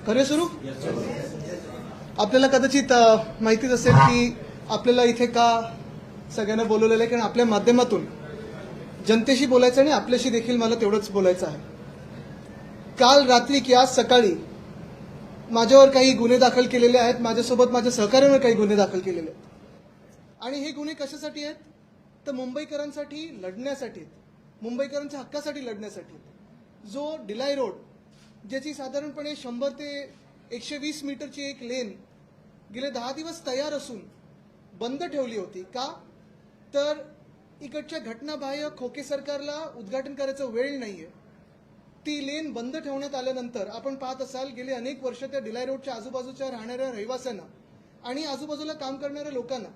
खरे सुरू आपल्याला कदाचित माहितीच असेल की आपल्याला इथे का सगळ्यांना बोलवलेलं आहे, कारण आपल्या माध्यमातून जनतेशी बोलायचं आणि आपल्याशी देखील मला तेवढंच बोलायचं आहे. काल रात्री की आज सकाळी माझ्यावर काही गुन्हे दाखल केलेले आहेत, माझ्यासोबत माझ्या सहकार्यावर काही गुन्हे दाखल केलेले आहेत. आणि हे गुन्हे कशासाठी आहेत तर मुंबईकरांसाठी लढण्यासाठी, मुंबईकरांच्या हक्कासाठी लढण्यासाठी. जो डिलाई रोड ज्याची साधारणपणे 100 ते 120 मीटरची एक लेन गेले 10 दिवस तयार असून बंद ठेवली होती का, तर इकडच्या घटनाबाह्य खोके सरकारला उद्घाटन करायचं वेळ नाहीये. ती लेन बंद ठेवण्यात आल्यानंतर आपण पाहत असाल गेले अनेक वर्ष त्या डिलाई रोडच्या आजूबाजूच्या राहणाऱ्या रहिवाशांना आणि आजूबाजूला काम करणाऱ्या लोकांना,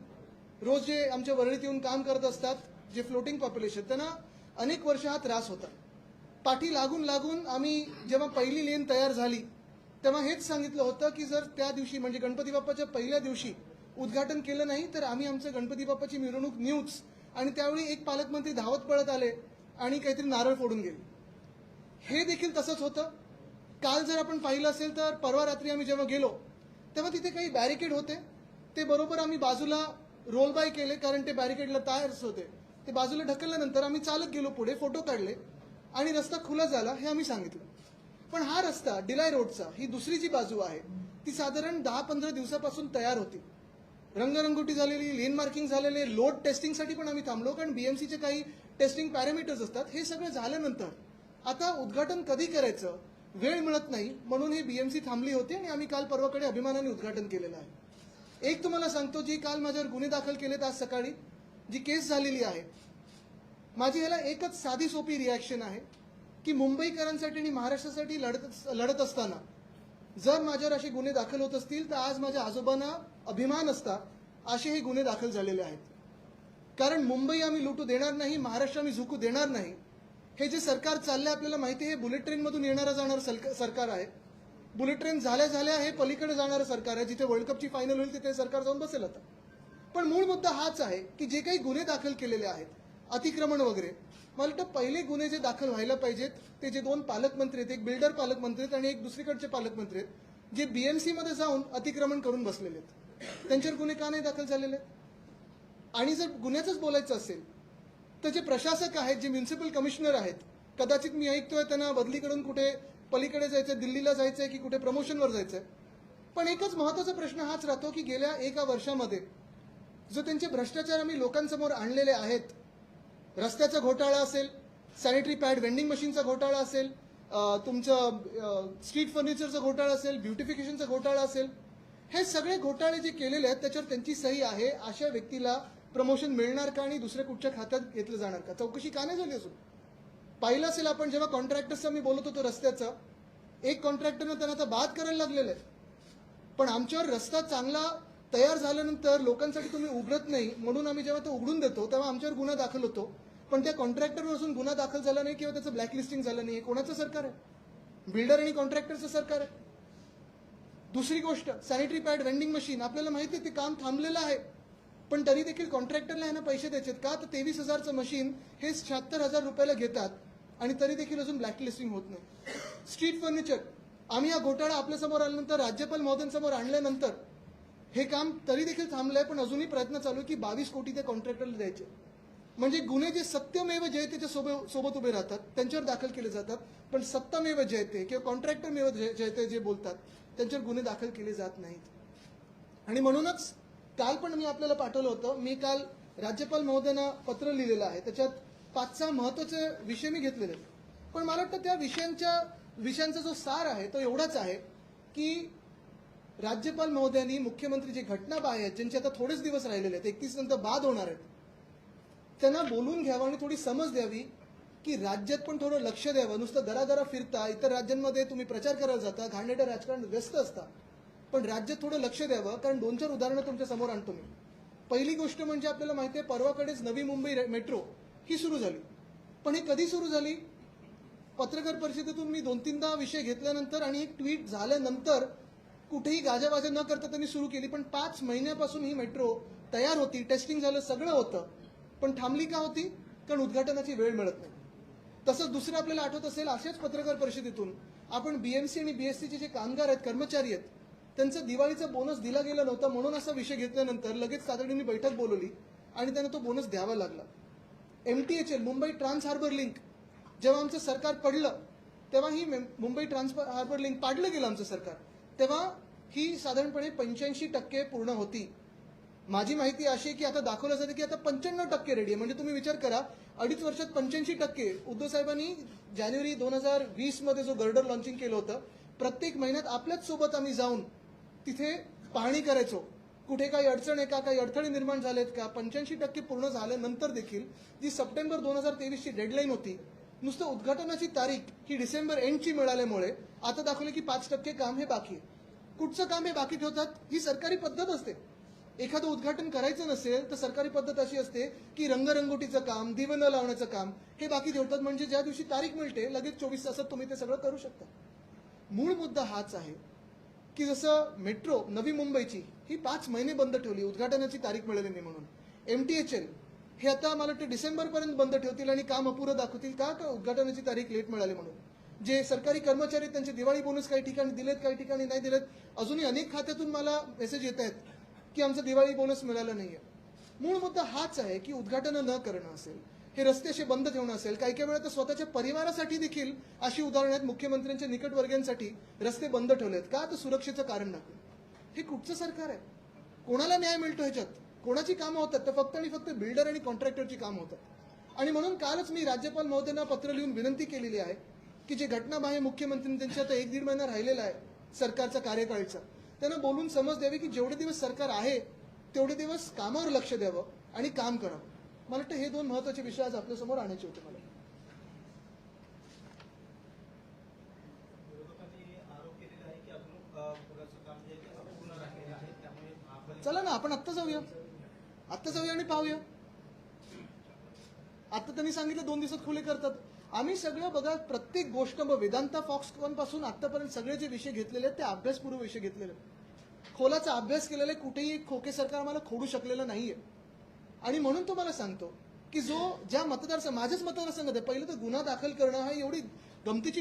रोज जे आमच्या वरळीत येऊन काम करत असतात जे फ्लोटिंग पॉप्युलेशन, त्यांना अनेक वर्ष हा त्रास होता. पाठी लागून लागून आम्ही जेव्हा पहिली लेन तयार झाली तेव्हा हेच सांगितलं होतं की जर त्या दिवशी म्हणजे गणपती बाप्पाच्या पहिल्या दिवशी उद्घाटन केलं नाही तर आम्ही आमचं गणपती बाप्पाची मिरवणूक नेऊच. आणि त्यावेळी एक पालकमंत्री धावत पळत आले आणि काहीतरी नारळ फोडून गेले. हे देखील तसंच होतं. काल जर आपण पाहिलं असेल तर परवा रात्री आम्ही जेव्हा गेलो तेव्हा तिथे काही बॅरिकेड होते, ते बरोबर आम्ही बाजूला रोल बाय केले कारण ते बॅरिकेडला टायर्स होते. ते बाजूला ढकलल्यानंतर आम्ही चालत गेलो पुढे, फोटो काढले आणि रस्ता खुला झाला हे आम्ही सांगितलं. पण हा रस्ता डिलाई रोडचा, ही दुसरी जी बाजू आहे ती साधारण 10-15 दिवसापासून तयार होती, रंगरंगोटी झालेली, लेन मार्किंग झालेले, लोड टेस्टिंगसाठी पण आम्ही थांबलो कारण बीएमसीचे काही टेस्टिंग पॅरामीटर्स असतात. हे सगळं झाल्यानंतर आता उद्घाटन कधी करायचं वेळ मिळत नाही म्हणून ही बीएमसी थांबली होती आणि आम्ही काल परवाकडे अभिमानाने उद्घाटन केलेलं आहे. एक तुम्हाला सांगतो, जी काल माझ्यावर गुन्हे दाखल केलेत आज सकाळी जी केस झालेली आहे, माझी ह्याला एकच साधी सोपी रिॲक्शन आहे की मुंबईकरांसाठी आणि महाराष्ट्रासाठी लढत असताना जर माझ्यावर असे गुन्हे दाखल होत असतील तर आज माझ्या आजोबांना अभिमान असता असे हे गुन्हे दाखल झालेले आहेत. कारण मुंबई आम्ही लुटू देणार नाही, महाराष्ट्र आम्ही झुकू देणार नाही. हे जे सरकार चाललंय आपल्याला माहिती आहे, बुलेट ट्रेनमधून येणारं जाणारं सरकार आहे. बुलेट ट्रेन झाल्या हे पलीकडे जाणारं सरकार आहे. जिथे वर्ल्ड कपची फायनल होईल तिथे सरकार जाऊन बसेल आता. पण मूळ मुद्दा हाच आहे की जे काही गुन्हे दाखल केलेले आहेत, अतिक्रमण वगैरे, मला वाटतं पहिले गुन्हे जे दाखल व्हायला पाहिजेत ते जे 2 पालकमंत्री आहेत, एक बिल्डर पालकमंत्री आहेत आणि एक दुसरीकडचे पालकमंत्री आहेत, जे बीएमसी मध्ये जाऊन अतिक्रमण करून बसलेले आहेत, त्यांच्यावर गुन्हे का नाही दाखल झालेले. आणि जर गुन्ह्याचंच बोलायचं असेल तर जे प्रशासक आहेत, जे म्युन्सिपल कमिशनर आहेत, कदाचित मी ऐकतोय त्यांना बदली करून कुठे पलीकडे जायचंय, दिल्लीला जायचंय की कुठे प्रमोशनवर जायचंय. पण एकच महत्वाचा प्रश्न हाच राहतो की गेल्या 1 वर्षामध्ये जो त्यांचे भ्रष्टाचार आम्ही लोकांसमोर आणलेले आहेत, रस्त्याचा घोटाळा असेल, सॅनिटरी पॅड वेंडिंग मशीनचा घोटाळा असेल, तुमचं स्ट्रीट फर्निचरचा घोटाळा असेल, ब्युटिफिकेशनचा घोटाळा असेल, हे सगळे घोटाळे जे केलेले आहेत त्याच्यावर त्यांची सही आहे. अशा व्यक्तीला प्रमोशन मिळणार का आणि दुसऱ्या कुठच्या खात्यात घेतलं जाणार का, चौकशी का नाही झाली असून. पाहिलं असेल आपण जेव्हा कॉन्ट्रॅक्टर्सचा मी बोलत होतो रस्त्याचं, एक कॉन्ट्रॅक्टरनं त्यांना आता बाद करायला लागलेलं आहे. पण आमच्यावर रस्ता चांगला तयार झाल्यानंतर लोकांसाठी तुम्ही उघडत नाही म्हणून आम्ही जेव्हा तो उघडून देतो तेव्हा आमच्यावर गुन्हा दाखल होतो. पण त्या कॉन्ट्रॅक्टरवर असून गुन्हा दाखल झाला नाही किंवा त्याचं ब्लॅकलिस्टिंग झालं नाही. कोणाचं सरकार आहे? बिल्डर आणि कॉन्ट्रॅक्टरचं सरकार आहे. दुसरी गोष्ट, सॅनिटरी पॅड वेंडिंग मशीन, आपल्याला माहिती आहे ते काम थांबलेलं आहे, पण तरी देखील कॉन्ट्रॅक्टरला यांना पैसे द्यायचे का, तर 23,000चं मशीन हे 76,000 रुपयाला घेतात आणि तरी देखील अजून ब्लॅकलिस्टिंग होत नाही. स्ट्रीट फर्निचर, आम्ही हा घोटाळा आपल्यासमोर आल्यानंतर, राज्यपाल महोदयांसमोर आणल्यानंतर हे काम तरी देखील थांबलंय, पण अजूनही प्रयत्न चालू आहे की 22 कोटी त्या कॉन्ट्रॅक्टरला द्यायचे. म्हणजे गुन्हे जे सत्यमेव जयतेच्या सोबत उभे राहतात त्यांच्यावर दाखल केले जातात, पण सत्तामेव जयते किंवा कॉन्ट्रॅक्टरमेव जयते जे बोलतात त्यांच्यावर गुन्हे दाखल केले जात नाहीत. आणि म्हणूनच काल पण मी आपल्याला पाठवलं होतं, मी काल राज्यपाल महोदयांना पत्र लिहिलेलं आहे, त्याच्यात 5-6 महत्वाचे विषय मी घेतलेले आहेत. पण मला वाटतं त्या विषयांचा जो सार आहे तो एवढाच आहे की राज्यपाल महोदयांनी मुख्यमंत्री जे घटनाबाह्य आहेत, ज्यांचे आता थोडेच दिवस राहिलेले आहेत, 31 नंतर बाद होणार आहेत, त्यांना बोलून घ्यावं आणि थोडी समज द्यावी की राज्यात पण थोडं लक्ष द्यावं. नुसतं दरादरा फिरता, इतर राज्यांमध्ये तुम्ही प्रचार करायला जाता, घाणेरडं राजकारण व्यस्त असता, पण राज्यात थोडं लक्ष द्यावं. कारण 2-4 उदाहरणं तुमच्या समोर आणतो मी. पहिली गोष्ट म्हणजे आपल्याला माहिती आहे परवाकडेच नवी मुंबई मेट्रो ही सुरू झाली. पण ही कधी सुरू झाली? पत्रकार परिषदेतून मी 2-3दा विषय घेतल्यानंतर आणि एक ट्विट झाल्यानंतर कुठेही गाजावाजा न करता त्यांनी सुरू केली. पण 5 महिन्यापासून ही मेट्रो तयार होती, टेस्टिंग झालं, सगळं होतं, पण थांबली का होती? कारण उद्घाटनाची वेळ मिळत नाही. तसंच दुसरं आपल्याला आठवत असेल, अशाच पत्रकार परिषदेतून आपण बीएमसी आणि बीएससीचे जे कामगार आहेत, कर्मचारी आहेत, त्यांचा दिवाळीचा बोनस दिला गेला नव्हता म्हणून असा विषय घेतल्यानंतर लगेच तातडीने बैठक बोलवली आणि त्यांना तो बोनस द्यावा लागला. MTHL Mumbai Trans Harbour Link जेव्हा आमचं सरकार पडलं तेव्हा ही मुंबई ट्रान्स हार्बर लिंक पाडलं गेलं आमचं सरकार, तेव्हा ही साधारणपणे 85% पूर्ण होती. माझी माहिती अशी आहे की आता दाखवलं जातं की आता 95% रेडी आहे. म्हणजे तुम्ही विचार करा, 2.5 वर्षात 85%. उद्धव साहेबांनी जानेवारी 2020 मध्ये जो गर्डर लॉन्चिंग केलं होतं, प्रत्येक महिन्यात आपल्याच सोबत आम्ही जाऊन तिथे पाहणी करायचो, कुठे काही अडचण आहे का, काही अडथळे निर्माण झालेत का. 85% पूर्ण झाल्यानंतर देखील जी सप्टेंबर 2023 ची डेडलाईन होती, नुसतं उद्घाटनाची तारीख ही डिसेंबर एंडची मिळाल्यामुळे आता दाखवलं की 5% काम हे बाकी आहे. कुठचं काम हे बाकी ठेवतात? ही सरकारी पद्धत असते. एखादं उद्घाटन करायचं नसेल तर सरकारी पद्धत अशी असते की रंगरंगोटीचं काम, दिवे न लावण्याचं काम हे बाकी ठेवतात, म्हणजे ज्या दिवशी तारीख मिळते लगेच 24 तासात तुम्ही ते सगळं करू शकता. मूळ मुद्दा हाच आहे की जसं मेट्रो नवी मुंबईची ही 5 महिने बंद ठेवली, उद्घाटनाची तारीख मिळाली नाही म्हणून. MTHL हे आता मला वाटतं डिसेंबरपर्यंत बंद ठेवतील आणि काम अपुरं दाखवतील का उद्घाटनाची तारीख लेट मिळाली म्हणून. जे सरकारी कर्मचारी त्यांचे दिवाळी बोनस काही ठिकाणी दिलेत, काही ठिकाणी नाही दिलेत. अजूनही अनेक खात्यातून मला मेसेज येत आहेत की आमचं दिवाळी बोनस मिळालं नाहीये. मूळ मुद्दा हाच आहे की उद्घाटनं न करणं असेल, हे रस्ते असे बंद ठेवणं असेल, काही काही वेळा तर स्वतःच्या परिवारासाठी देखील अशी उदाहरणं आहेत, मुख्यमंत्र्यांच्या निकटवर्गीयांसाठी रस्ते बंद ठेवलेत का, तर सुरक्षेचं कारण दाखवून. हे कुठचं सरकार आहे? कोणाला न्याय मिळतो ह्याच्यात? कोणाची कामं होतात? तर फक्त आणि फक्त बिल्डर आणि कॉन्ट्रॅक्टरची कामं होतात. आणि म्हणून कालच मी राज्यपाल महोदयांना पत्र लिहून विनंती केलेली आहे की जे घटनाबाह्य मुख्यमंत्री त्यांच्या आता 1-1.5 महिना राहिलेला आहे सरकारचा कार्यकाळचा, त्यांना बोलून समज द्यावी की जेवढे दिवस सरकार आहे तेवढे दिवस कामावर लक्ष द्यावं आणि काम करावं. मला वाटतं हे 2 महत्त्वाचे विषय आज आपल्यासमोर आणायचे होते. मला विरोधकांनी आरोप केलेला आहे की अजून पुराचं काम जे आहे ते अपूर्ण राहिलेलं आहे, त्यामुळे चला ना आपण आत्ता जाऊया आणि पाहूया. आता त्यांनी सांगितलं 2 दिवसात खुले करतात. आम्ही सगळं बघा, प्रत्येक गोष्ट वेदांता फॉक्सकॉन पासून आतापर्यंत सगळे जे विषय घेतलेले आहेत ते अभ्यासपूर्व विषय घेतलेले आहेत. खोलाचा अभ्यास केलेला आहे. कुठेही एक खोके सरकार आम्हाला खोडू शकलेलं नाहीये. आणि म्हणून तुम्हाला सांगतो की ज्या माझ्याच मतदारसंघात आहे, पहिलं तर गुन्हा दाखल करणं हा एवढी गमतीची